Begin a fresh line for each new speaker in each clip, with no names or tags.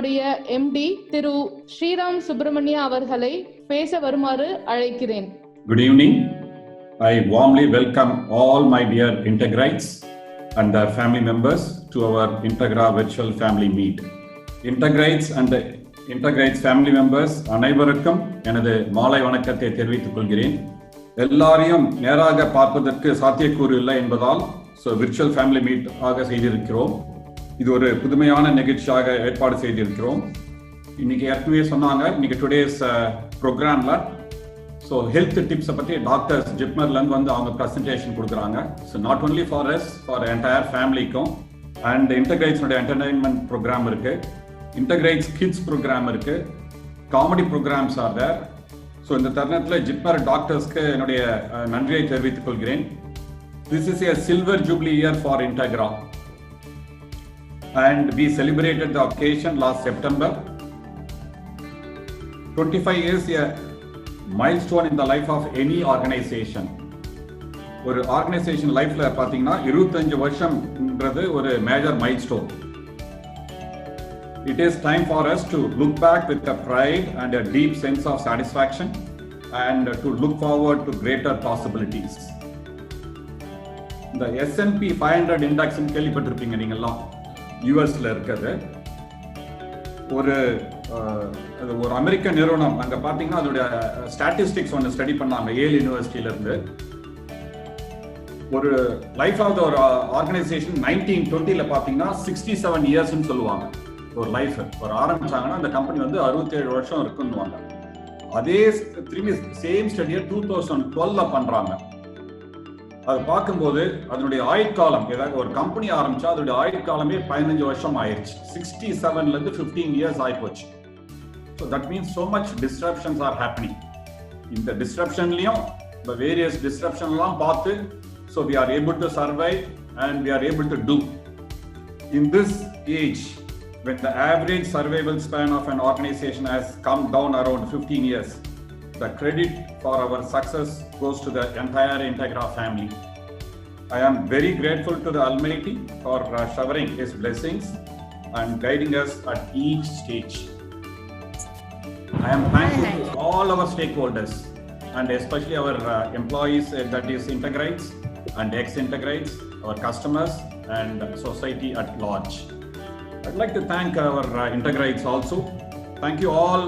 நிறுவனத்தினுடைய MD திரு ஸ்ரீராம் சுப்பிரமணியா அவர்களை பேச வருமாறு அழைக்கிறேன்.
Good evening. I warmly welcome all my dear Integrites and their family members to our Integra virtual family meet. Integrites and Integrites family members அனைவருக்கும் எனது மாலை வணக்கத்தை தெரிவித்துக் கொள்கிறேன். எல்லாரையும் நேராக பார்ப்பதற்கு சாத்தியக்கூறு இல்லை என்பதால் விர்ச்சுவல் ஃபேமிலி மீட் ஆக செய்திருக்கிறோம். இது ஒரு புதுமையான நிகழ்ச்சியாக ஏற்பாடு செய்திருக்கிறோம். இன்னைக்கு ஏற்கனவே சொன்னாங்க, இன்னைக்கு டுடேஸ் ப்ரோக்ராம்ல ஹெல்த் டிப்ஸை பற்றி டாக்டர்ஸ் ஜிப்மர்லேருந்து வந்து அவங்க ப்ரெசன்டேஷன் கொடுக்குறாங்க. Not only for us, for entire ஃபேமிலிக்கும். அண்ட் இன்டகிரேட்ஸோட என்டர்டைன்மெண்ட் ப்ரோக்ராம் இருக்கு, இன்டகிரேட்ஸ் கிட்ஸ் ப்ரோக்ராம் இருக்கு, காமெடி ப்ரோக்ராம்ஸ் ஆர் தேர். இந்த தருணத்தில் ஜிப்மர் டாக்டர்ஸ்க்கு என்னுடைய நன்றியை தெரிவித்துக் கொள்கிறேன். This is a silver jubilee year for Integra, and we celebrated the occasion last September. 25 years a milestone in the life of any organization. ஒரு organisation லைஃப்ல பாத்தீங்கன்னா 25 வருஷம்ன்றது ஒரு major milestone. It is time for us to look back with a pride and a deep sense of satisfaction and to look forward to greater possibilities. The S&P 500 index கேள்விப்பட்டிருப்பீங்க நீங்கெல்லாம், யூஎஸ்ல இருக்கிறது. ஒரு அமெரிக்க நிறுவனம். அங்க பாத்தீங்கன்னா அதோட ஸ்டாட்டிஸ்டிக்ஸ் ஒன்று ஸ்டடி பண்ணாங்க ஏல் யூனிவர்சிட்டியில இருந்து. ஒரு லைஃப் ஆஃப் ஒரு ஆர்கனைசேஷன் 1920ல பாத்தீங்கன்னா 67 இயர்ஸ்ன்னு சொல்லுவாங்க. ஒரு லைஃப் ஒரு ஆரம்பிச்சாங்கன்னா அந்த கம்பெனி வந்து 67 வருஷம் இருக்குன்னுவாங்க. அதே திரும்பி சேம் ஸ்டடியை 2012ல பண்றாங்க. அது பார்க்கும்போது அதனுடைய ஆயுட்காலம், ஏதாவது ஒரு கம்பெனி ஆரம்பிச்சா அதோட ஆயுட்காலமே 15 வருஷம் ஆயிடுச்சு. 67ல இருந்து 15 இயர்ஸ் ஆயிப்போச்சு. So that means so much disruptions are happening. இந்த டிஸ்ரப்ஷன்லயும் the various disruptionலாம் பார்த்து so we are able to survive and we are able to do. In this age, when the average survival span of an organization has come down around 15 years, the credit for our success goes to the entire Integra family. I am very grateful to the Almighty for showering His blessings and guiding us at each stage. I am thankful to all our stakeholders and especially our employees, that is Integrites and ex-Integrites, our customers and society at large. I'd like to thank our Integrites also. Thank you all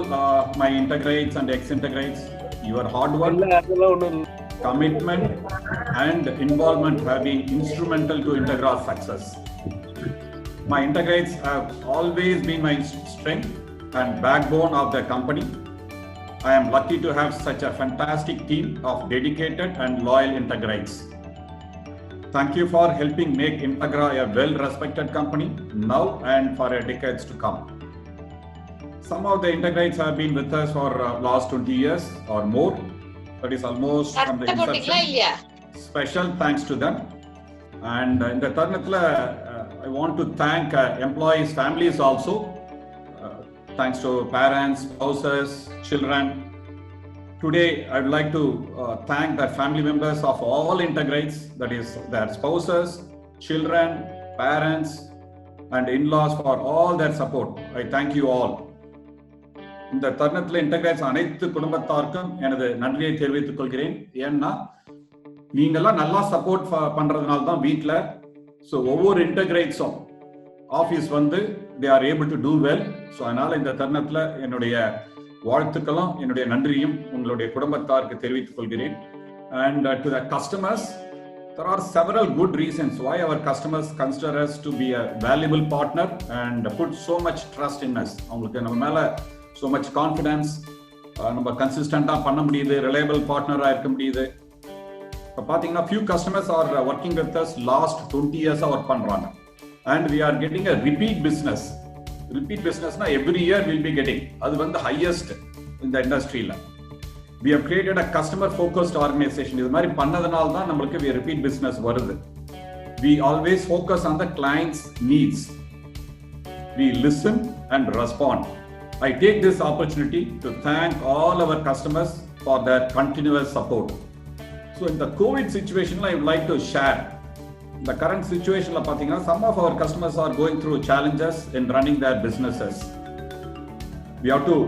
my Integrites and ex-Integrites. Your hard work, commitment and involvement have been instrumental to Integra's success. My Integrites have always been my strength and backbone of the company. I am lucky to have such a fantastic team of dedicated and loyal Integrites. Thank you for helping make Integra a well-respected company now and for decades to come. Some of the Integrites have been with us for last 20 years or more. That is almost from the inception. Special thanks to them. And in the தருணத்துல I want to thank employees, families also. Thanks to parents, spouses, children. Today, I would like to thank the family members of all Integrites, that is their spouses, children, parents, and in-laws for all their support. I thank you all. இந்த தருணத்தில் இன்டகிரேட்ஸ் அனைத்து குடும்பத்தாருக்கும் எனது நன்றியை தெரிவித்துக் கொள்கிறேன். ஏன்னா நீங்கெல்லாம் நல்லா சப்போர்ட் பண்றதுனால தான் வீட்டில் ஒவ்வொரு இன்டகிரேட்ஸும் ஆஃபீஸ் வந்து they are able to do well. அதனால இந்த தருணத்தில் என்னுடைய வாழ்த்துக்களும் என்னுடைய நன்றியும் உங்களுடைய குடும்பத்தாருக்கு தெரிவித்துக் கொள்கிறேன். And to the customers, there are several good reasons why our customers consider us to be a valuable partner and put so much trust in us. அவங்களுக்கு நம்ம மேல so much confidence, நம்ம கன்சிஸ்டண்டா பண்ண முடியுது, ரிலையபிள் பார்ட்னரா இருக்க முடியுது. இப்போ பார்த்தீங்கன்னா few customers are working with us last 20 years work பண்றாங்க. And we are getting a repeat business. Repeat business na every year we'll be getting. அது வந்து highest in the industry la. We have created a customer focused organization. இது மாதிரி பண்ணதனால தான் நமக்கு repeat business வருது. We always focus on the client's needs. We listen and respond. I take this opportunity to thank all our customers for their continuous support. So in the COVID situation, I would like to share the current situation. Some of our customers are going through challenges in running their businesses. we have to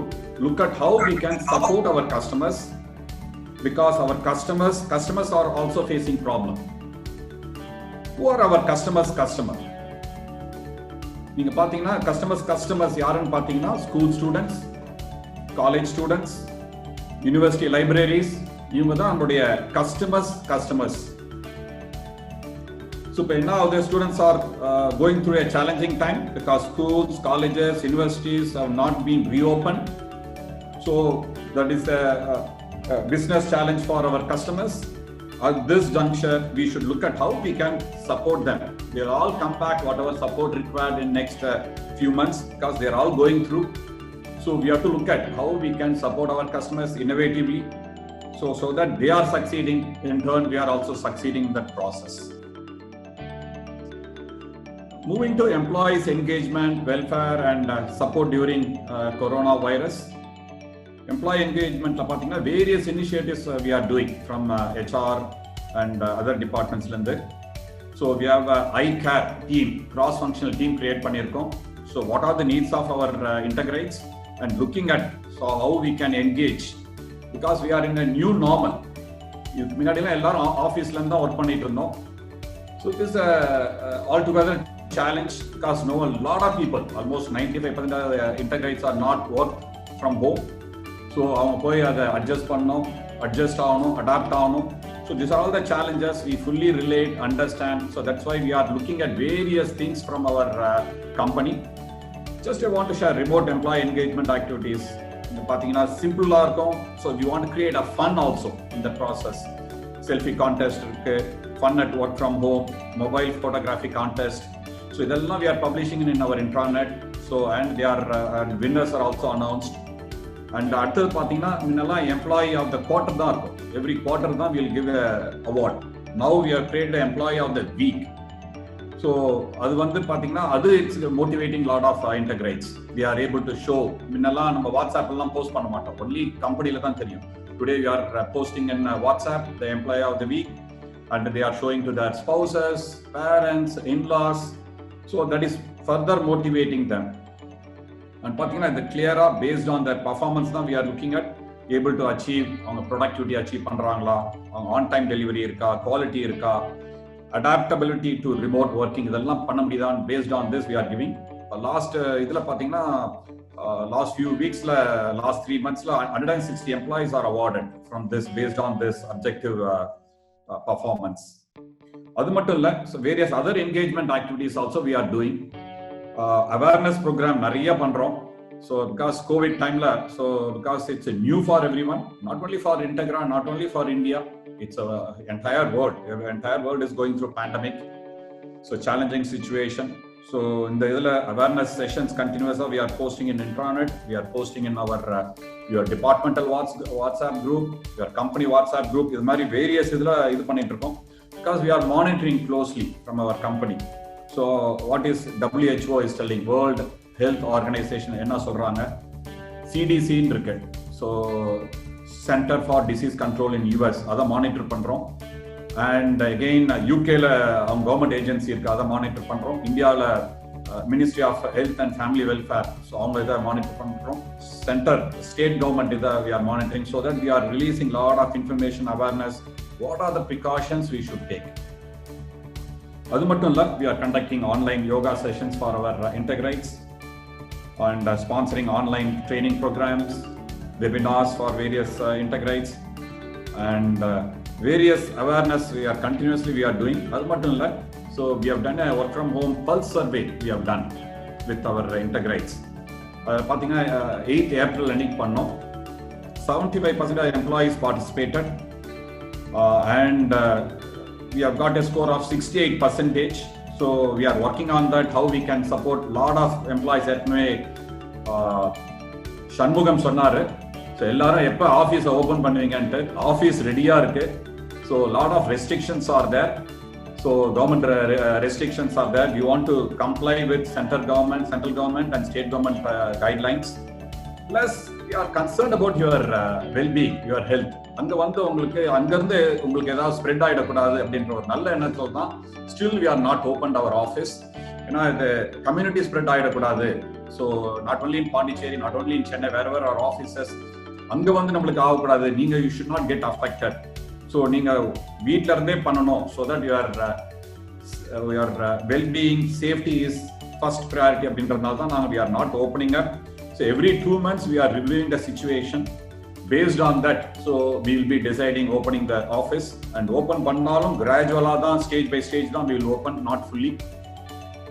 look at how we can support our customers, because our customers are also facing problem. Who are our customers? நீங்க பாத்தீங்கன்னா customers யாருன்னு பாத்தீங்கன்னா school students, college students, university libraries, இவங்க தான் நம்மளுடைய customers. So now the students are going through a challenging time because schools, colleges, universities have not been reopened. So that is a business challenge for our customers. At this juncture, we should look at how we can support them. They'll all come back, whatever support required in next few months, because they're all going through. So we have to look at how we can support our customers innovatively, so that they are succeeding. In turn, we are also succeeding in that process. Moving to employees' engagement, welfare, and support during coronavirus. Employee engagement, various initiatives we are doing from HR and other departments. So we have a iCare team, cross-functional team create pannirkom. So what are the needs of our integrates, and looking at how we can engage, because we are in a new normal. Munadila ellarum office la irundha work pannittu irundhom. So this is altogether challenge, because a lot of people, almost 95% of integrates are not work from home. So அவங்க போய் அதை adjust பண்ணணும், adjust ஆகணும், adapt ஆகணும். So these are all the challenges we fully relate, understand. So that's why we are looking at various things from our company. Just I want to share remote employee engagement activities. பார்த்தீங்கன்னா சிம்பிளா இருக்கும். So we want to create a fun also in the process. Selfie contest இருக்கு, fun at work from home, mobile photography contest. So இதெல்லாம் we are publishing in our intranet. So and they are winners are also announced. And அடுத்தது பார்த்தீங்கன்னா முன்னெல்லாம் employee of the quarter தான் இருக்கும். Every quarter தான் we'll give a award. Now we have created employee of the week. So அது பார்த்தீங்கன்னா அது it's motivating lot of integrates. We are able to show. முன்னெல்லாம் நம்ம வாட்ஸ்அப் எல்லாம் போஸ்ட் பண்ண மாட்டோம், ஒன்லி கம்பெனில தான் தெரியும். Today we are posting in WhatsApp the employee of the week, and they are showing to their spouses, parents, in-laws. So that is further motivating them. And பார்த்தீங்கன்னா இந்த கிளியரா based on their performance தான் we are looking at able to achieve, அவங்க productivity achieve பண்றாங்களா, அவங்க on time delivery இருக்கா, quality இருக்கா, adaptability to remote working, இதெல்லாம் பண்ண முடியுதா. Based on this we are giving. Last இதுல பார்த்தீங்கன்னா last few weeksல, last 3 monthsல 160 employees are awarded from this based on this objective performance. அது மட்டும் இல்ல, so various other engagement activities also we are doing. Awareness program நிறைய பண்றோம். So because COVID timeல, so because it's new for everyone, not only for Integra, not only for India, it's a entire world. The entire world is going through pandemic. So challenging situation. So in the awareness sessions continuously we are posting in intranet, we are posting in our your departmental WhatsApp group, your company WhatsApp group. இது மாதிரி various இது பண்ணிட்டு இருக்கோம், because we are monitoring closely from our company. So what is WHO is telling, World Health Organization என்ன சொல்றாங்க, CDC இருக்கு. So Center for Disease Control in US, அதை monitor பண்றோம். And again UKல அவங்க கவர்மெண்ட் ஏஜென்சி இருக்கு, அதை மானிட்டர் பண்றோம். இந்தியால Ministry of Health and Family Welfare, so அவங்க இதை மானிட்டர் பண்றோம். Center State Government இதை we are monitoring, so that we are releasing lot of information, awareness, what are the precautions we should take. அது மட்டும் இல்ல, we are conducting online yoga sessions for our integrates, and sponsoring online training programs, webinars for various integrates, and various awareness we are continuously doing. அது மட்டும் இல்ல, so we have done a work from home pulse survey we have done with our integrates. பாத்தீங்கன்னா 8th April அன்னைக்கு பண்ணோம். 75% of employees participated, and we have got a score of 68%. So we are working on that, how we can support lot of employees. Shanmugam சொன்னாரு, so எல்லாரும் எப்ப office open பண்ணுவீங்கன்னு. Office ரெடியா இருக்கு. So lot of restrictions are there. So government restrictions are there. We want to comply with central government and state government guidelines. Plus we are concerned about your well-being, your health. அங்க உங்களுக்கு அங்கிருந்து உங்களுக்கு ஏதாவது spread ஆயிடக்கூடாது அப்படின்ற ஒரு நல்ல எண்ணத்துல தான் still we are not opened our office. ஏன்னா இது கம்யூனிட்டி ஸ்ப்ரெட் ஆகிடக்கூடாது. So not only in Pondicherry, not only in Chennai, wherever are offices அங்கே வந்து நம்மளுக்கு ஆகக்கூடாது. நீங்கள் you should not get affected. So நீங்கள் வீட்டில இருந்தே பண்ணணும். So that your wellbeing safety is first priority அப்படின்றதுனால தான் நாங்கள் we are not opening up. So every 2 months we are reviewing the situation. Based on that, so we will be deciding opening the office, and open pannalum gradually தான் stage by stage தான் we will open, not fully,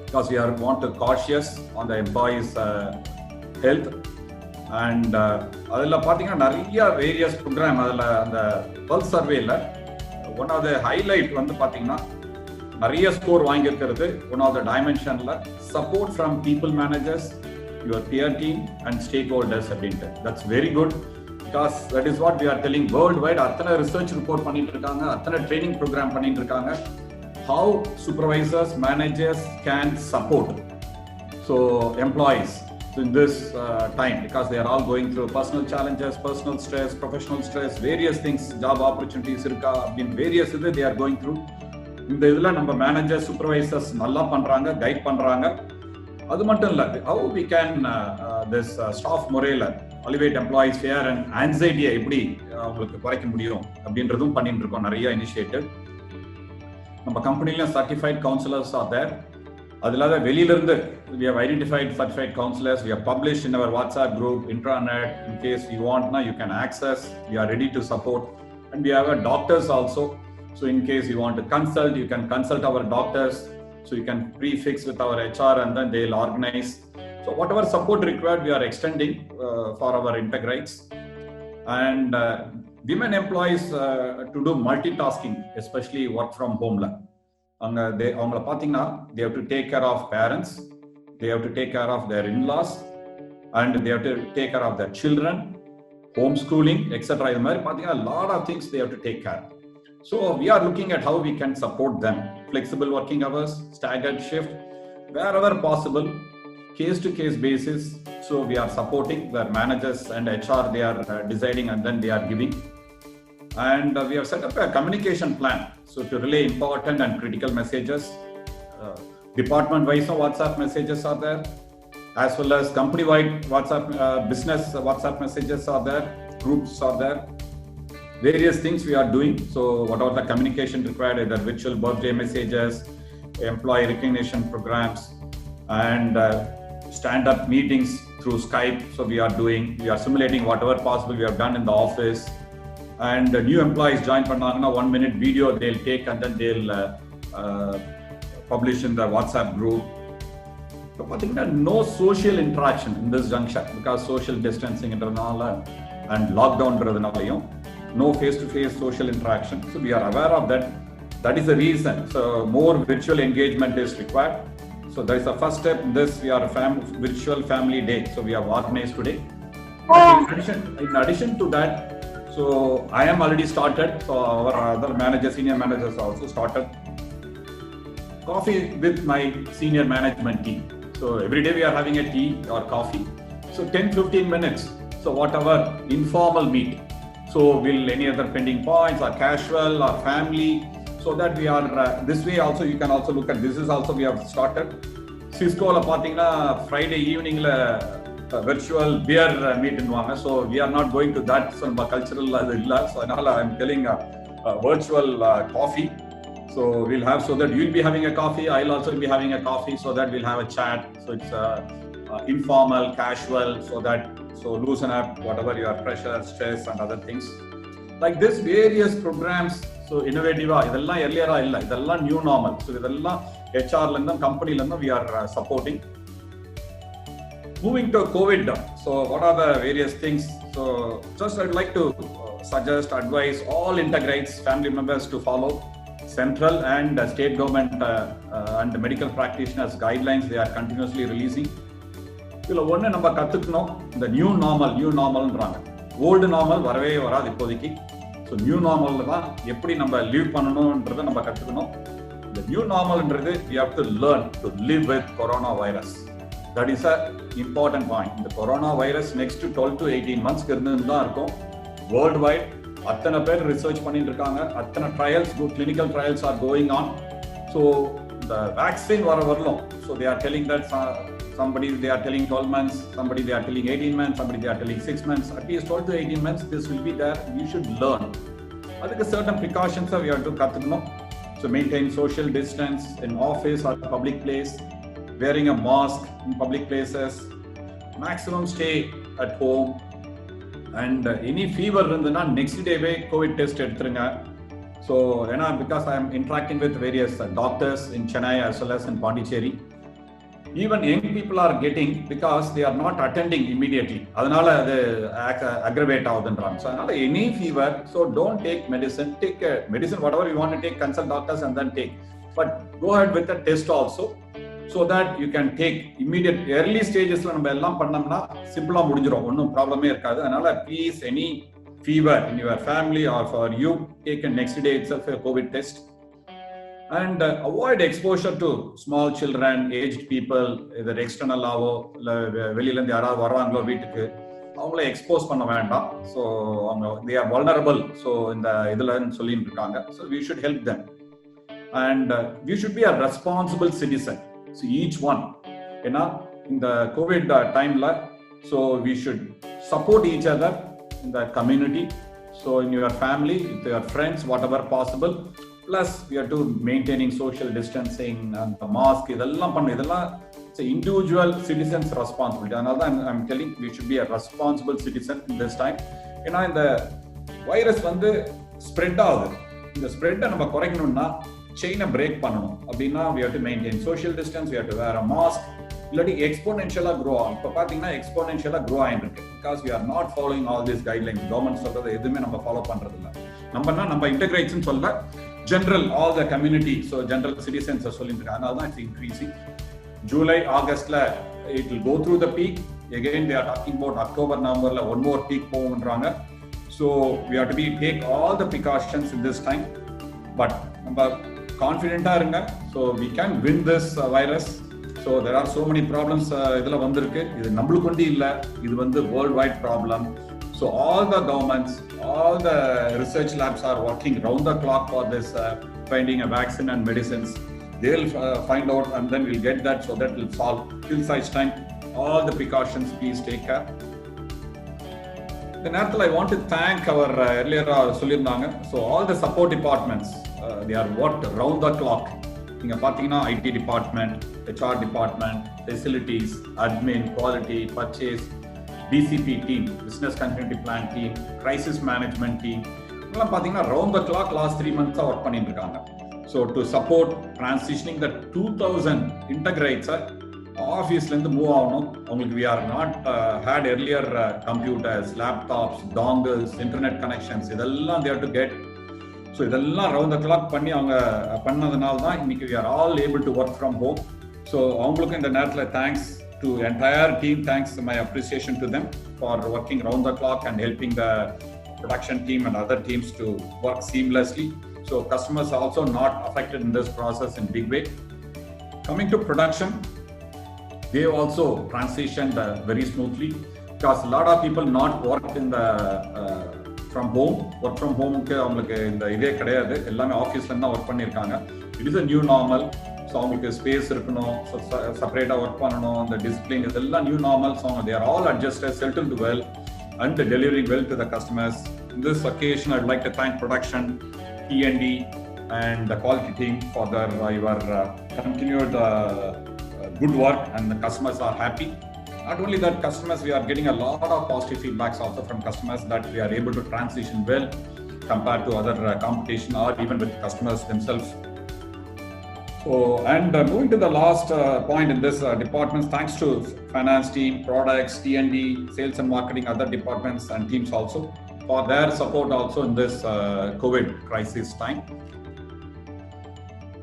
because we are want to cautious on the employees health. And adilla பாத்தீங்கன்னா நிறைய various program adula அந்த pulse survey ல one of the highlight வந்து பாத்தீங்கன்னா நிறைய score வாங்கி இருக்கிறது one of the dimension ல support from people managers, your peer team and stakeholders அப்படின்ட்டு. That's very good. Because that is what we are telling worldwide. அத்தனை research report பண்ணிட்டு இருக்காங்க, அத்தனை ட்ரைனிங் ப்ரோக்ராம் பண்ணிட்டு இருக்காங்க. How supervisors, managers can support so employees in this time, because they are all going through personal challenges, personal stress, professional stress, various things, job opportunities irka in various இது they are going through. இந்த இதுல நம்ம managers, supervisors நல்லா பண்றாங்க, guide பண்றாங்க. அது மட்டும் இல்ல, how we can this staff morale, elevate employees fear and anxiety எப்படி உங்களுக்கு குறைக்க முடியும் அப்படின்றதும் பண்ணிட்டு இருக்கோம். நிறைய இனிஷியேட்டிவ் நம்ம கம்பெனில certified counselors are there. அதுல வெளியில இருந்து we have identified certified counselors. We have published in our WhatsApp group, intranet. In case you want now, you can access. We are ready to support. And we have doctors also. So in case you want to consult, you can consult our doctors. So you can prefix with our HR and then they'll organize. So whatever support required, we are extending for our Integrites. And women employees to do multitasking, especially work from home. They have to take care of parents, they have to take care of their in-laws, and they have to take care of their children, homeschooling, etc. A lot of things they have to take care. So we are looking at how we can support them. Flexible working hours, staggered shift, wherever possible, case-to-case basis. So we are supporting their managers and HR. They are deciding and then they are giving. And we have set up a communication plan. So to relay important and critical messages, department-wise WhatsApp messages are there, as well as company-wide WhatsApp, business WhatsApp messages are there, groups are there. Various things we are doing. So whatever the communication required, either virtual birthday messages, employee recognition programs, and stand-up meetings through Skype. So we are simulating whatever possible we have done in the office. And new employees join pannanga 1-minute video they'll take and then they'll publish in the WhatsApp group. So pathina no social interaction in this junction, because social distancing and lockdown radanalayum no face-to-face social interaction. So we are aware of that. That is the reason. So more virtual engagement is required. So that is the first step in this. We are a virtual family day. So we have organized today. In addition to that, so I am already started. So our other managers, senior managers also started coffee with my senior management team. So every day we are having a tea or coffee. So 10-15 minutes. So whatever informal meet. So will any other pending points or casual or family, so that we are this way also. You can also look at this is also we have started. Cisco la pathina Friday evening la virtual beer meet invaanga. So we are not going to that. So cultural illa. So I am telling virtual coffee. So we'll have, so that you'll be having a coffee, I'll also be having a coffee, so that we'll have a chat. So it's informal, casual, so that so loosen up whatever your pressure, stress and other things like this. Various programs. So innovative idella earlier illa, idella new normal. So idella HR la indum company la indum we are supporting. Moving to COVID. So what are the various things? So just I'd like to suggest, advise all Integrites family members to follow central and state government and the medical practitioners guidelines they are continuously releasing. இதுல ஒண்ணு நம்ம கத்துக்கணும், இந்த new நார்மல்ன்றாங்க. Old normal வரவே வராது இப்போதைக்கு. So new நார்மல்ல தான் எப்படி நம்ம லீவ் பண்ணணும்ன்றதை நம்ம கத்துக்கணும். இந்த new நார்மல்ன்றது we have to learn to live with corona virus. That is a important point. இந்த corona virus next to 12 to 18 months இருந்து தான் இருக்கும். வேர்ல்ட் வைட் அத்தனை பேர் ரிசர்ச் பண்ணிட்டு இருக்காங்க, அத்தனை trials, clinical trials are going on. So the vaccine varavarlo. So they are telling that somebody they are telling 12 months, somebody they are telling 18 months, somebody they are telling 6 months. At least 12 to 18 months, this will be there. You should learn. I think certain precautions we have to kathukano. So maintain social distance in office or public place, wearing a mask in public places, maximum stay at home, and any fever irundha next day COVID test eduthunga. So because I am interacting with various doctors in Chennai as well as in Pondicherry, even young people are getting because they are not attending immediately. Adanal aggravate avudundran. So any fever, so don't take medicine. Take medicine whatever you want to take, consult doctors and then take. But go ahead with the test also, so that you can take immediate early stages la நம்ம எல்லாம் பண்ணோம்னா சிம்பிளா முடிஞ்சிரும், ஒன்றும் ப்ராப்ளமே இருக்காது. அதனால please any fever in your family or for you, take a next day itself a COVID test. And avoid exposure to small children, aged people, either external ஆவோ இல்லை வெளியிலேருந்து யாராவது வர்றாங்களோ வீட்டுக்கு, அவங்கள எக்ஸ்போஸ் பண்ண வேண்டாம். ஸோ அவங்க they are vulnerable. ஸோ இந்த இதில் சொல்லிட்டு இருக்காங்க. So we should help them. And we should be a responsible citizen. So each one, ஏன்னா இந்த கோவிட் டைம்ல, so we should support each other in the community, so in your family, with your friends, whatever possible. Plus we are to maintaining social distancing and the mask, idella it's an individual citizen's responsibility. Another I'm telling we should be a responsible citizen in this time. ஏன்னா இந்த virus spread ஆகுது. இந்த ஸ்ப்ரெட்டை நம்ம குறைக்கணும்னா செயினை break பண்ணணும் அப்படின்னா we have to maintain social distance, we have to wear a mask. இல்லாட்டி எக்ஸ்போனென்ஷியலா grow ஆகும். இப்போ பார்த்தீங்கன்னா எக்ஸ்போனென்ஷியலா க்ரோ ஆகிட்டு இருக்கு. Because we are not following all this guidelines. Government சொல்றது எதுவுமே நம்ம ஃபாலோ பண்றது இல்லை. நம்ம இன்டெகிரேட்ஸ் சொல்ல general all the community, so general citizens சொல்லிட்டு இருக்காங்க. அதனால தான் இட்ஸ் இன்க்ரீசிங். ஜூலை ஆகஸ்ட்ல it will go through the peak. Again they are talking about October நவம்பர்ல ஒன் மோர் பீக் போகுன்றாங்க. So we have to be take all the precautions in this time. But நம்ம கான்ஃபிடென்ட்டா இருங்க. So we can win this virus. So there are so many problems idhula vandirukku. Idu nammalukku ondi illa, idu worldwide problem. So all the governments, all the research labs are working round the clock for this finding a vaccine and medicines. They will find out and then we'll get that, so that will solve. Till such time, all the precautions, please take care. Then after, I want to thank our earlier solliranga. So all the support departments, they are worked round the clock. நீங்க பாத்தீங்கன்னா IT department, HR department, facilities, admin, quality, purchase, DCP team, business continuity plan team, crisis management team, இதெல்லாம் பாத்தீங்கன்னா round the clock last 3 months work பண்ணிட்டு இருக்காங்க. So to support transitioning the 2000 இன்டகிரேட்ஸை ஆஃபீஸ்லேருந்து move ஆகணும். அவங்களுக்கு we are not had earlier computers, laptops, dongles, internet connections, இதெல்லாம் they have to get. So இதெல்லாம் ரவுண்ட் த கிளாக் பண்ணி அவங்க பண்ணதுனால தான் இன்னைக்கு we are all able to work from home. So அவங்களுக்கும் இந்த நேரத்தில் thanks to entire team, thanks, my appreciation to them for working round the clock and helping the production team and other teams to work seamlessly. So customers are also not affected in this process in big way. Coming to production, they also transitioned very smoothly because a lot of people not worked in the from home. Work from home க்கு அவங்களுக்கு இந்த இதே கிடையாது, எல்லாமே ஆஃபீஸ்ல இருந்தா work பண்ணியிருக்காங்க. It is a new normal. So அவங்களுக்கு ஸ்பேஸ் இருக்கணும், செப்பரேட்டாக ஒர்க் பண்ணணும், அந்த டிசிப்ளின், இதெல்லாம் new normal. So they are all adjusted, settled well and delivering well to the customers. In this occasion, I would like to thank production, T&D and the quality team for their your continued good work, and the customers are happy. Not only that, customers, we are getting a lot of positive feedbacks also from customers that we are able to transition well compared to other competition or even with customers themselves. So, and moving to the last point in this departments, thanks to finance team, products, T&D, sales and marketing, other departments and teams also for their support also in this COVID crisis time.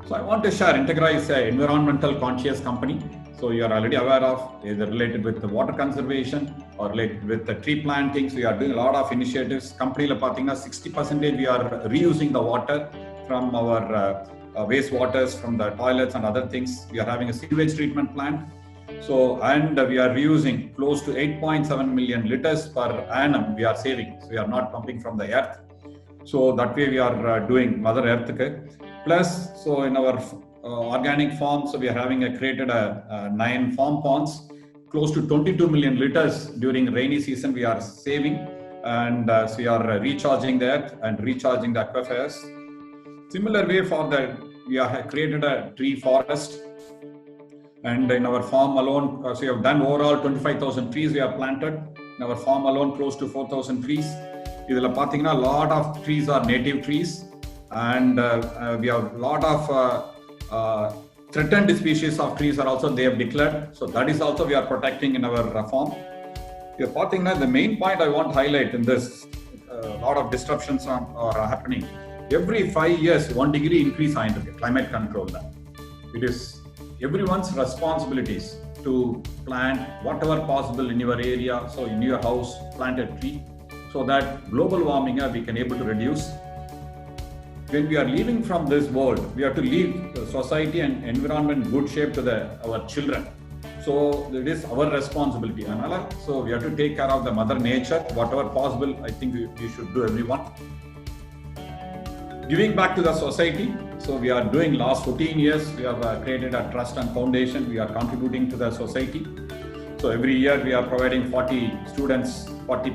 So I want to share, Integra is an environmental conscious company. So you are already aware of, either related with the water conservation or related with the tree plantings. We are doing a lot of initiatives. Company la pathina 60% we are reusing the water from our waste waters from the toilets and other things. We are having a sewage treatment plant. So, and we are reusing close to 8.7 million liters per annum we are saving. So we are not pumping from the earth. So that way we are doing Mother Earth. Plus, so in our organic farm. So we are having created 9 farm ponds, close to 22 million liters during rainy season we are saving, and so we are recharging that and recharging the aquifers. Similar way for that, we have created a tree forest, and in our farm alone, so we have done overall 25,000 trees we have planted. In our farm alone, close to 4,000 trees. Idhula pathina lot of trees are native trees, and we have lot of threatened species of trees are also they have declared. So that is also we are protecting in our farm. Here pathina, the main point I want to highlight in this, lot of disruptions are happening. Every 5 years 1 degree increase in climate control. It is everyone's responsibilities to plant whatever possible in your area. So in your house, plant a tree so that global warming we can able to reduce. When we are leaving from this world, we have to leave the society and environment in good shape to our children. So it is our responsibility. So we have to take care of the mother nature, whatever possible. I think we should do, everyone. Giving back to the society. So we are doing last 14 years, we have created a trust and foundation. We are contributing to the society. So every year we are providing 40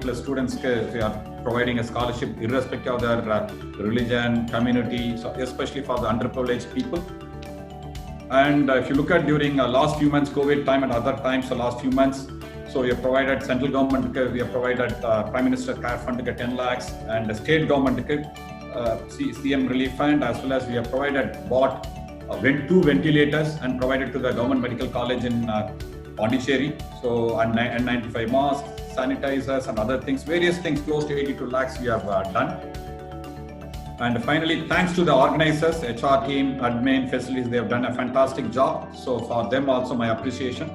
plus students, we are providing a scholarship irrespective of their religion, community, so especially for the underprivileged people. And if you look at during last few months, COVID time and other times, the last few months, so we have provided central government, we have provided Prime Minister Care Fund 10 lakhs, and the state government CM Relief Fund, as well as we have bought 2 ventilators and provided to the Government Medical College in Pondicherry. So N95 masks, sanitizers and other things, various things, close to 82 lakhs we have done. And finally, thanks to the organizers, HR team, admin, facilities, they have done a fantastic job. So for them also my appreciation.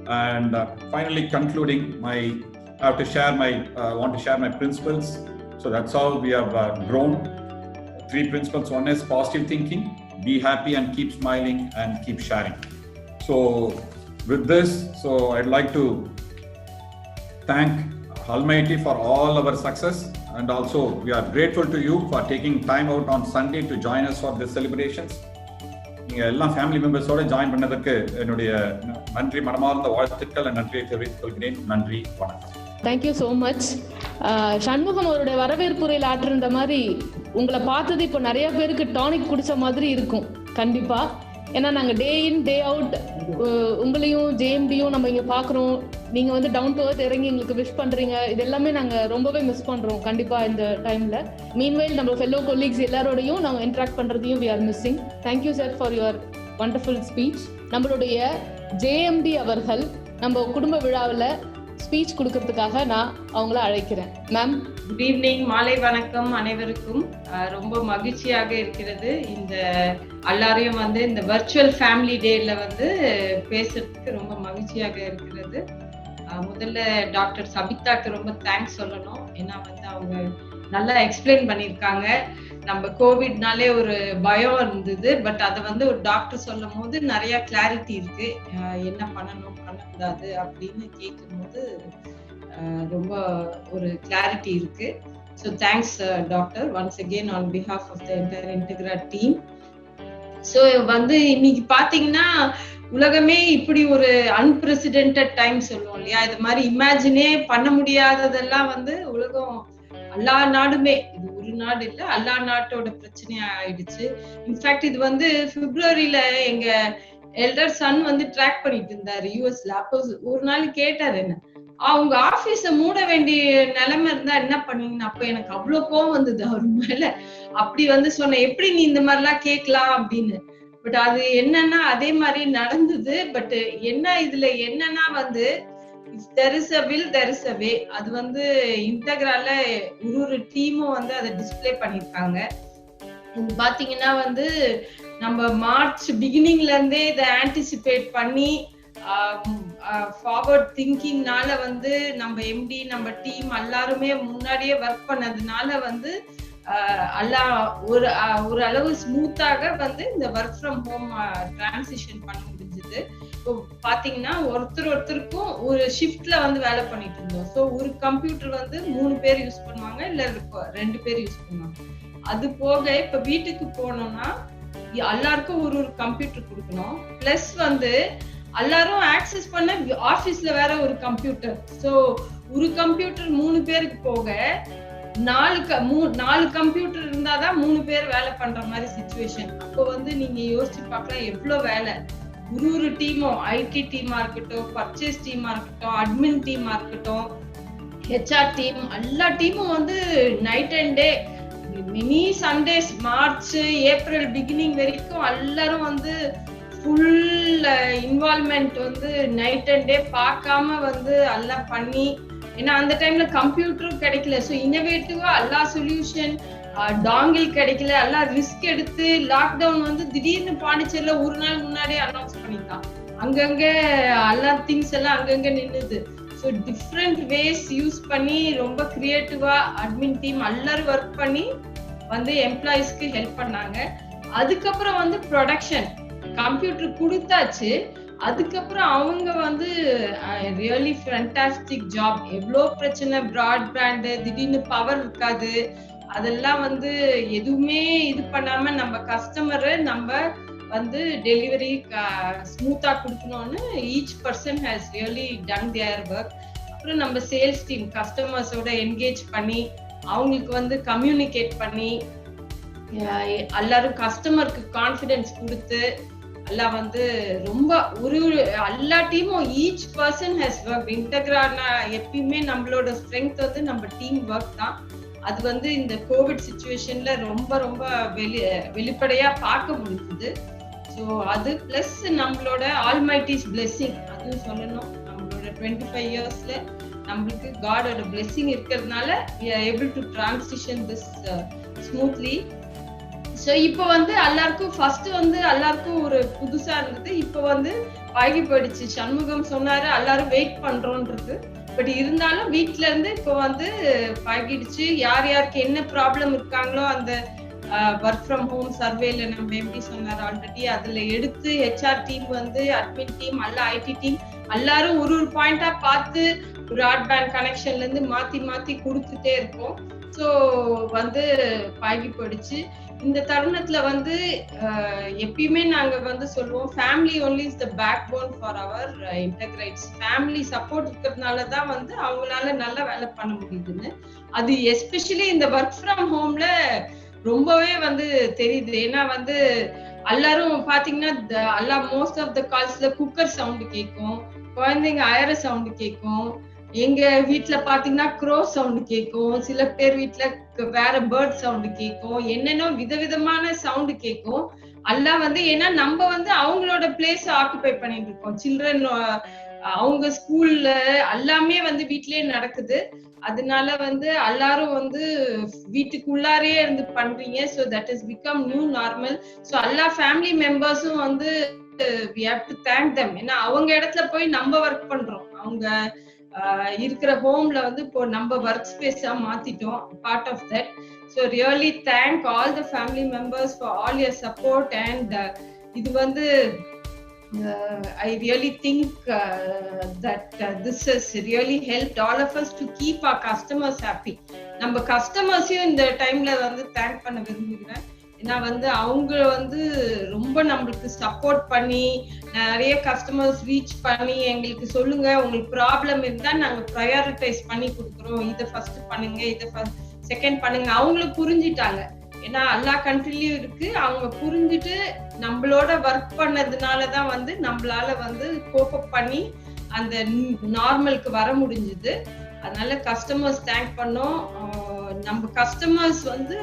And finally concluding, I want to share my principles. So that's how we have grown. 3 principles. One is positive thinking, be happy and keep smiling and keep sharing. So with this, so I'd like to thank Almighty for all our success, and also we are grateful to you for taking time out on Sunday to join us for these celebrations. நீங்க எல்லா family மெம்பர்ஸோட join பண்ணதுக்கு என்னுடைய நன்றி, மனமார்ந்த வாழ்த்துக்கள் and நன்றியை தெரிவித்துக் கொள்கிறேன். நன்றி, வணக்கம்.
Thank you so much. சண்முகம் அவருடைய வரவேற்புரையில் ஆற்றிருந்த மாதிரி உங்களை பார்த்தது இப்போ நிறைய பேருக்கு டானிக் குடிச்ச மாதிரி இருக்கும் கண்டிப்பா. ஏன்னா நாங்கள் டே இன் டே அவுட் உங்களையும் ஜேஎம்டியும் நம்ம இங்கே பார்க்குறோம். நீங்கள் வந்து டவுன் டு எர்த் இறங்கி எங்களுக்கு விஷ் பண்ணுறீங்க. இது எல்லாமே நாங்கள் ரொம்பவே மிஸ் பண்ணுறோம் கண்டிப்பாக இந்த டைமில். மீன்வைல் நம்ம ஃபெல்லோ கொலீக்ஸ் எல்லாரோடையும் நாங்கள் இன்ட்ராக்ட் பண்ணுறதையும் we are missing. Thank you sir for your wonderful speech. நம்மளுடைய ஜேஎம்டி அவர்கள் நம்ம குடும்ப விழாவில் ஸ்பீச் கொடுக்கறதுக்காக நான் அவங்கள அழைக்கிறேன். மேம்,
குட் ஈவினிங், மாலை வணக்கம் அனைவருக்கும். ரொம்ப மகிழ்ச்சியாக இருக்கிறது இந்த எல்லாரையும் வந்து இந்த வர்ச்சுவல் ஃபேமிலி டேல வந்து பேசுறதுக்கு ரொம்ப மகிழ்ச்சியாக இருக்கிறது. முதல்ல டாக்டர் சபிதாக்கு ரொம்ப தேங்க்ஸ் சொல்லணும். ஏன்னா வந்து அவங்க நல்லா எக்ஸ்பிளைன் பண்ணியிருக்காங்க. நம்ம கோவிட்னாலே ஒரு பயம் இருந்தது, பட் அதை வந்து ஒரு டாக்டர் சொல்லும் போது நிறைய கிளாரிட்டி இருக்கு. என்ன பண்ணணும் பண்ணக்கூடாது அப்படின்னு கேட்கும் போது ரொம்ப ஒரு கிளாரிட்டி இருக்கு. So thanks doctor once again on behalf of the entire Integra team. So வந்து இன்னைக்கு பாத்தீங்கன்னா உலகமே இப்படி ஒரு அன்பிரசிடென்டட் டைம் சொல்லுவோம் இல்லையா, இது மாதிரி இமேஜினே பண்ண முடியாததெல்லாம் வந்து உலகம் எல்லா நாடுமே, இது ஒரு நாடு இல்ல, எல்லா நாட்டோட பிரச்சனையா ஆயிடுச்சு. இன்ஃபேக்ட் இது வந்து பிப்ரவரியில எங்க எல்டர் சன் வந்து ட்ராக் பண்ணிட்டு இருந்தாரு யூஎஸ்ல. அப்போ ஒரு நாள் கேட்டாரு என்ன, அவங்க ஆபீஸ மூட வேண்டிய நிலைமை இருந்தா என்ன பண்ணீங்கன்னு. அப்ப எனக்கு அவ்வளவு கோவம் வந்தது அவர் மேல. அப்படி வந்து சொன்னேன், எப்படி நீ இந்த மாதிரி எல்லாம் கேட்கலாம் அப்படின்னு. பட் அது என்னன்னா அதே மாதிரி நடந்தது. பட் என்ன இதுல என்னன்னா வந்து if there is a will there is a way. அது வந்து இன்டெகிரால ஒரு டீமும் வந்து அதை டிஸ்பிளே பண்ணிருக்காங்க. இது பாத்தீங்கன்னா வந்து நம்ம மார்ச் பிகினிங்ல இருந்தே இதை ஆன்டிசிபேட் பண்ணி ஃபார்வர்ட் திங்கிங்னால வந்து நம்ம எம்டி நம்ம டீம் எல்லாருமே முன்னாடியே ஒர்க் பண்ணதுனால வந்து ஒரு அளவு ஸ்மூத்தாக வந்து இந்த ஒர்க் ஃப்ரம் ஹோம் டிரான்சிஷன் பண்ண முடிஞ்சது. இப்போ பாத்தீங்கன்னா ஒருத்தருக்கும் ஒரு ஷிஃப்ட்ல வந்து வேலை பண்ணிட்டு இருந்தோம். ஸோ ஒரு கம்ப்யூட்டர் வந்து 3 பேர் யூஸ் பண்ணுவாங்க, இல்ல 2 பேர் யூஸ் பண்ணுவாங்க. அது போக இப்ப வீட்டுக்கு போனோம்னா எல்லாருக்கும் ஒரு கம்ப்யூட்டர் கொடுக்கணும். பிளஸ் வந்து எல்லாரும் ஆக்சஸ் பண்ண ஆபீஸ்ல வேற ஒரு கம்ப்யூட்டர். சோ ஒரு கம்ப்யூட்டர் 3 பேருக்கு போக 4 கம்ப்யூட்டர் இருந்தாதான் 3 பேர் வேலை பண்ற மாதிரி சிச்சுவேஷன். அப்போ வந்து நீங்க யோசிச்சு பார்க்கலாம் எவ்வளவு வேலை. ஒரு டீமும் ஐடி டீமா இருக்கட்டும், பர்ச்சேஸ் டீமா இருக்கட்டும், அட்மின் டீமா இருக்கட்டும், ஹெச்ஆர் டீம், எல்லா டீமும் வந்து night and day mini Sundays March April beginning வரைக்கும் எல்லாரும் வந்து ஃபுல் இன்வால்வ்மெண்ட் வந்து நைட் அண்ட் டே பார்க்காம வந்து எல்லாம் பண்ணி, ஏன்னா அந்த டைம்ல கம்ப்யூட்டரும் கிடைக்கல. ஸோ இன்னோவேட்டிவா எல்லா சொல்யூஷன், டாங்கில் கிடைக்கல, எல்லாம் ரிஸ்க் எடுத்து லாக்டவுன் வந்து திடீர்னு பாண்டிச்சேரியில ஒரு நாள் முன்னாடியே அனௌன்ஸ் பண்ணிட்டான். அங்கங்க எல்லா திங்ஸ் எல்லாம் அங்கங்க நின்னுது. ஸோ டிஃப்ரெண்ட் வேஸ் யூஸ் பண்ணி ரொம்ப கிரியேட்டிவா அட்மின் டீம் எல்லாரும் ஒர்க் பண்ணி வந்து எம்ப்ளாயிஸ்க்கு ஹெல்ப் பண்ணாங்க. அதுக்கப்புறம் வந்து ப்ரொடக்ஷன் கம்ப்யூட்டர் கொடுத்தாச்சு. அதுக்கப்புறம் அவங்க வந்து ரியலி ஃபேண்டாஸ்டிக் ஜாப். எவ்வளோ பிரச்சனை, பிராட்பேண்ட் திடீர்னு பவர் இருக்காது, அதெல்லாம் வந்து எதுவுமே இது பண்ணாம நம்ம கஸ்டமரை நம்ம வந்து டெலிவரி ஸ்மூத்தா கொடுக்கணும்னு each person has really done their work. அப்புறம் நம்ம சேல்ஸ் டீம் கஸ்டமர்ஸோட என்கேஜ் பண்ணி அவங்களுக்கு வந்து கம்யூனிகேட் பண்ணி எல்லாரும் கஸ்டமருக்கு கான்ஃபிடன்ஸ் கொடுத்து எல்லாம் வந்து ரொம்ப எல்லா டீமும் ஈச் பர்சன் ஹேஸ் ஒர்க் இன்டெகிரானா. எப்பயுமே நம்மளோட ஸ்ட்ரென்த் வந்து நம்ம டீம் ஒர்க் தான். அது வந்து இந்த கோவிட் சிச்சுவேஷன்ல ரொம்ப ரொம்ப வெளிப்படையா பார்க்க முடியுது. ஸோ அது பிளஸ் நம்மளோட ஆல்மைட்டிஸ் பிளெஸிங் அதுவும் சொல்லணும். நம்மளோட 25 இயர்ஸ்ல நம்மளுக்கு காடோட பிளெஸிங் இருக்கிறதுனால we are able to transition this smoothly. So இப்போ வந்து எல்லாருக்கும் ஃபர்ஸ்ட் வந்து எல்லாருக்கும் ஒரு புதுசா இருந்தது. இப்போ வந்து பழகி போயிடுச்சு. சண்முகம் சொன்னாரு எல்லாரும் வெயிட் பண்றோன்றது. பட் இருந்தாலும் வீட்ல இருந்து இப்போ வந்து பழகிடுச்சு. யார் யாருக்கு என்ன ப்ராப்ளம் இருக்காங்களோ அந்த ஒர்க் ஃப்ரம் ஹோம் சர்வேல நம்ம எப்படி சொன்னார் ஆல்ரெடி, அதுல எடுத்து ஹெச்ஆர் டீம் வந்து அட்மின் டீம் எல்லா ஐடி டீம் எல்லாரும் ஒரு பாயிண்டா பார்த்து பிராட்பேண்ட் கனெக்ஷன்ல இருந்து மாத்தி கொடுத்துட்டே இருக்கோம். ஸோ வந்து பழகி போயிடுச்சு. இந்த தருணத்துல வந்து எப்பயுமே நாங்க வந்து சொல்லுவோம் family only is the backbone for our Integrates. Family support இருக்கிறதுனாலதான் வந்து அவங்களால நல்லா வேலை பண்ண முடியுதுன்னு. அது எஸ்பெஷலி இந்த ஒர்க் ஃப்ரம் ஹோம்ல ரொம்பவே வந்து தெரியுது. ஏன்னா வந்து எல்லாரும் பாத்தீங்கன்னா எல்லா மோஸ்ட் ஆஃப் த கால்ஸ்ல குக்கர் சவுண்ட் கேட்கும், குழந்தைங்க அயற சவுண்ட் கேட்கும், எங்க வீட்டுல பாத்தீங்கன்னா க்ரோ சவுண்ட் கேட்கும், சில பேர் வீட்டுல வேற பேர்ட் சவுண்ட் கேட்கும், என்னென்ன விதவிதமான சவுண்ட் கேட்கும். எல்லாம் வந்து ஏன்னா நம்ம வந்து அவங்களோட பிளேஸ் ஆக்குபை பண்ணிட்டு இருக்கோம். சில்ட்ரன் அவங்க ஸ்கூல்ல எல்லாமே வந்து வீட்லயே நடக்குது. அதனால வந்து எல்லாரும் வந்து வீட்டுக்குள்ளாரே இருந்து பண்றீங்க. So that is become new normal. So எல்லா ஃபேமிலி மெம்பர்ஸும் வந்து we have to thank them. ஏன்னா அவங்க இடத்துல போய் நம்ம ஒர்க் பண்றோம். அவங்க இருக்கிற ஹோம்ல வந்து இப்போ நம்ம ஒர்க் ஸ்பேஸா மாத்திட்டோம், part of that. So really thank all the family members for all your support. And இது வந்து I really think that this has really helped all of us to keep our customers happy. நம்ம கஸ்டமர்ஸையும் இந்த டைம்ல வந்து thank பண்ண விரும்புகிறேன். ஏன்னா வந்து அவங்க வந்து ரொம்ப நம்மளுக்கு சப்போர்ட் பண்ணி நிறைய கஸ்டமர்ஸ் ரீச் பண்ணி எங்களுக்கு சொல்லுங்க உங்களுக்கு ப்ராப்ளம் இருந்தா நாங்க ப்ரையாரிட்டைஸ் பண்ணி கொடுக்குறோம், இதை ஃபர்ஸ்ட் பண்ணுங்க, இதை செகண்ட் பண்ணுங்க. அவங்களும் புரிஞ்சிட்டாங்க. ஏன்னா எல்லா கண்ட்ரிலயும் இருக்கு. அவங்க புரிஞ்சுட்டு நம்மளோட ஒர்க் பண்ணதுனாலதான் வந்து நம்மளால வந்து கோப் அப் பண்ணி அந்த நார்மலுக்கு வர முடிஞ்சது. அதனால கஸ்டமர்ஸ் தேங்க் பண்ணோம். நம்ம கஸ்டமர்ஸ் வந்து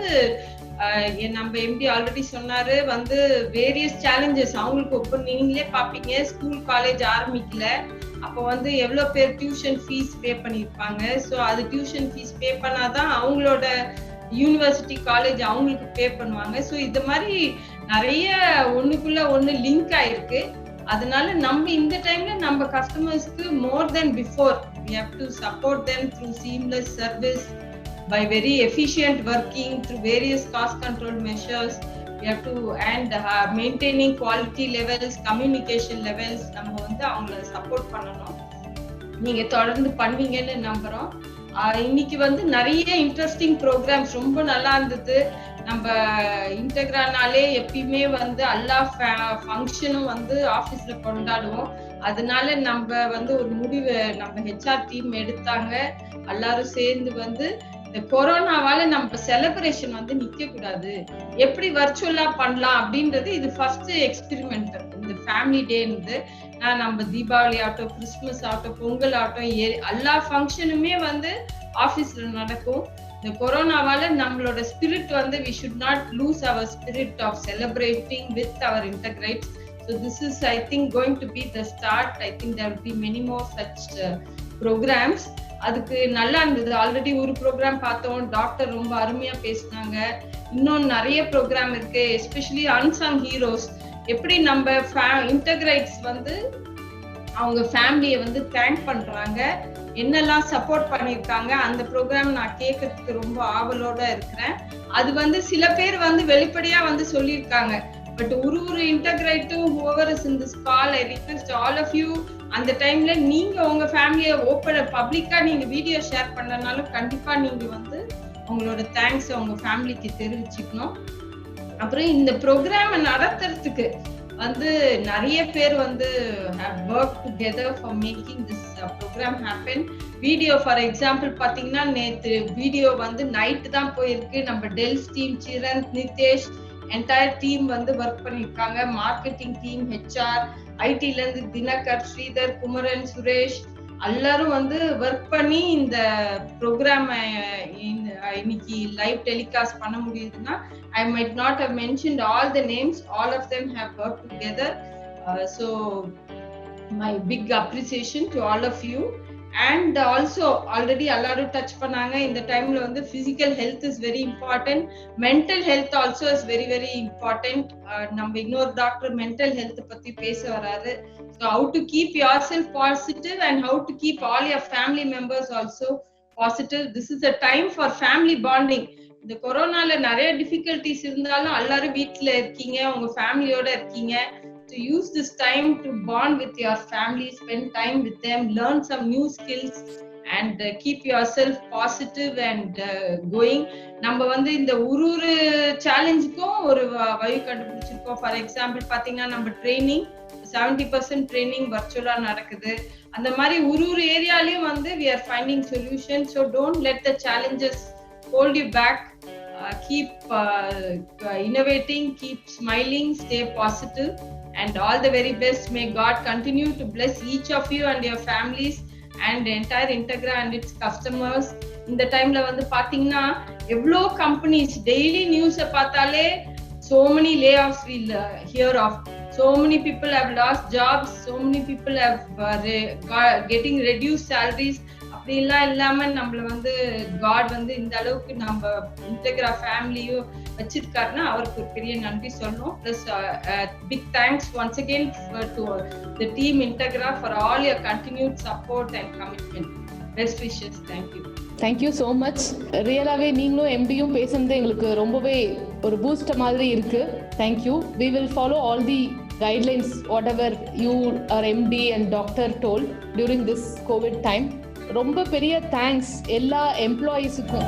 நம்ம எம்பி ஆல்ரெடி சொன்னாரு வந்து வேரியஸ் சேலஞ்சஸ் அவங்களுக்கு ஒவ்வொரு நீங்களே பாப்பீங்க. ஸ்கூல் காலேஜ் ஆரம்பிக்கல, அப்போ வந்து எவ்வளவு பேர் டியூஷன் ஃபீஸ் பே பண்ணிருப்பாங்க. ஸோ அது டியூஷன் ஃபீஸ் பே பண்ணாதான் அவங்களோட யூனிவர்சிட்டி காலேஜ் அவங்களுக்கு பே பண்ணுவாங்க. ஸோ இது மாதிரி நிறைய ஒண்ணுக்குள்ள ஒண்ணு லிங்க் ஆயிருக்கு. அதனால நம்ம இந்த டைம்ல நம்ம கஸ்டமர்ஸ்க்கு மோர் தென் before we have to support them through seamless service, by very efficient working through various cost control measures. We have to and maintaining quality levels, communication levels. நம்ம வந்து அவங்களை சப்போர்ட் பண்ணணும். நீங்க தொடர்ந்து பண்ணுவீங்கன்னு நம்புறோம். இன்னைக்கு வந்து நிறைய இன்ட்ரெஸ்டிங் ப்ரோக்ராம்ஸ் ரொம்ப நல்லா இருந்தது. நம்ம இன்டெக்ரானாலே எப்பயுமே வந்து எல்லா ஃபங்க்ஷனும் வந்து ஆபீஸ்ல கொண்டாடுவோம். அதனால நம்ம வந்து ஒரு முடிவு நம்ம ஹெச்ஆர் டீம் எடுத்தாங்க. எல்லாரும் சேர்ந்து வந்து இந்த கொரோனாவால நம்ம செலிப்ரேஷன் வந்து நிக்க கூடாது, எப்படி வர்ச்சுவலா பண்ணலாம் அப்படின்றது இது ஃபர்ஸ்ட் எக்ஸ்பெரிமெண்ட். இந்த ஃபேமிலி டேன்றது நம்ம தீபாவளி ஆகட்டும், கிறிஸ்துமஸ் ஆகட்டும், பொங்கல் ஆகட்டும், எல்லா ஃபங்க்ஷனுமே வந்து ஆபீஸ்ல நடக்கும். இந்த கொரோனாவால நம்மளோட ஸ்பிரிட் வந்து we should not lose our spirit of celebrating with our integrates. So this is, I think, going to be the start. I think there will be many more such programs. அதுக்கு நல்லா இருந்தது. Already ஒரு program பார்த்தோம், doctor ரொம்ப அருமையா பேசினாங்க. இன்னும் நிறைய ப்ரோக்ராம் இருக்கு, எஸ்பெஷலி அன்சங் ஹீரோஸ். எப்படி நம்ம இன்டகிரேட்ஸ் வந்து அவங்க ஃபேமிலியை வந்து தேங்க் பண்றாங்க, என்னெல்லாம் சப்போர்ட் பண்ணிருக்காங்க, அந்த ப்ரோக்ராம் நான் கேட்கறதுக்கு ரொம்ப ஆவலோட இருக்கிறேன். அது வந்து சில பேர் வந்து வெளிப்படையா வந்து சொல்லியிருக்காங்க. பட் ஒரு இன்டகிரேட்டும் whoever is in this call, I request all of you, அந்த டைம்ல நீங்க உங்க ஃபேமிலியை ஓப்பன் பப்ளிக்கா நீங்க வீடியோ ஷேர் பண்ணனாலும் கண்டிப்பா நீங்க வந்து உங்களோட தேங்க்ஸ் உங்க ஃபேமிலிக்கு தெரிவிச்சுக்கணும். அப்புறம் இந்த ப்ரோக்ராம் நடத்துறதுக்கு வந்து நிறைய பேர் வந்து have worked together for making this program happen. Video for example பாத்தீங்கன்னா நேத்து வீடியோ வந்து நைட் தான் போயிருக்கு. நம்ம டெல்ஸ் டீம், சிரன், நிதேஷ், என்டையர் டீம் வந்து ஒர்க் பண்ணிருக்காங்க. மார்க்கெட்டிங் டீம், ஹெச்ஆர், ஐடில இருந்து தினகர், ஸ்ரீதர், குமரன், சுரேஷ் எல்லாரும் வந்து ஒர்க் பண்ணி இந்த ப்ரோக்ராம் இன்னைக்கு லைவ் டெலிகாஸ்ட் பண்ண முடியுதுன்னா, I might not have mentioned all the names, all of them have worked together. So my big appreciation to all of you. And also already எல்லாரும் டச் பண்ணாங்க, இந்த டைம்ல வந்து physical health is very important, mental health also is very very important. நம்ம இன்னொரு doctor mental health பத்தி பேச வராரு. So how to keep yourself positive and how to keep all your family members also positive. This is a time for family bonding. இந்த கொரோனால நிறைய difficulties இருந்தாலும் எல்லாரும் வீட்ல இருக்கீங்க, உங்க ஃபேமிலியோட இருக்கீங்க. To use this time to bond with your family, spend time with them, learn some new skills and keep yourself positive and going. நம்ம வந்து இந்த ஒரு சேலஞ்சுக்கும் ஒரு வழி கண்டுபிடிச்சிருக்கோம். ஃபார் எக்ஸாம்பிள் பாத்தீங்கன்னா நம்ம ட்ரைனிங் 70% ட்ரைனிங் வர்ச்சுவலா நடக்குது. அந்த மாதிரி ஒரு ஏரியாலயும் வந்து we are finding solutions. So don't let the challenges hold you back. Keep innovating, keep smiling, stay positive. And all the very best. May God continue to bless each of you and your families and the entire Integra and its customers. இந்த டைம்ல வந்து பாத்தீங்கன்னா எவ்வளோ companies daily நியூஸை பார்த்தாலே so many layoffs we'll hear of. So many people have lost jobs. So many people have getting reduced salaries. அப்படிலாம் இல்லாம நம்மள வந்து காட் வந்து இந்த அளவுக்கு நம்ம இன்டெக்ரா ஃபேமிலியும் வச்சிருக்காருன்னா அவருக்கு ஒரு பெரிய நன்றி சொல்லணும். Plus big thanks once again to the team Integra for all your continued support and commitment. Best wishes.
Thank you so much. ரியலாகவே நீங்களும் எம்டியும் பேசுனது எங்களுக்கு ரொம்பவே ஒரு பூஸ்ட் மாதிரி இருக்கு. Thank you. We will follow all the guidelines whatever you or MD and doctor told during this COVID time. ரொம்ப பெரிய தேங்க்ஸ் எல்லா எம்ப்ளாயீஸுக்கும்.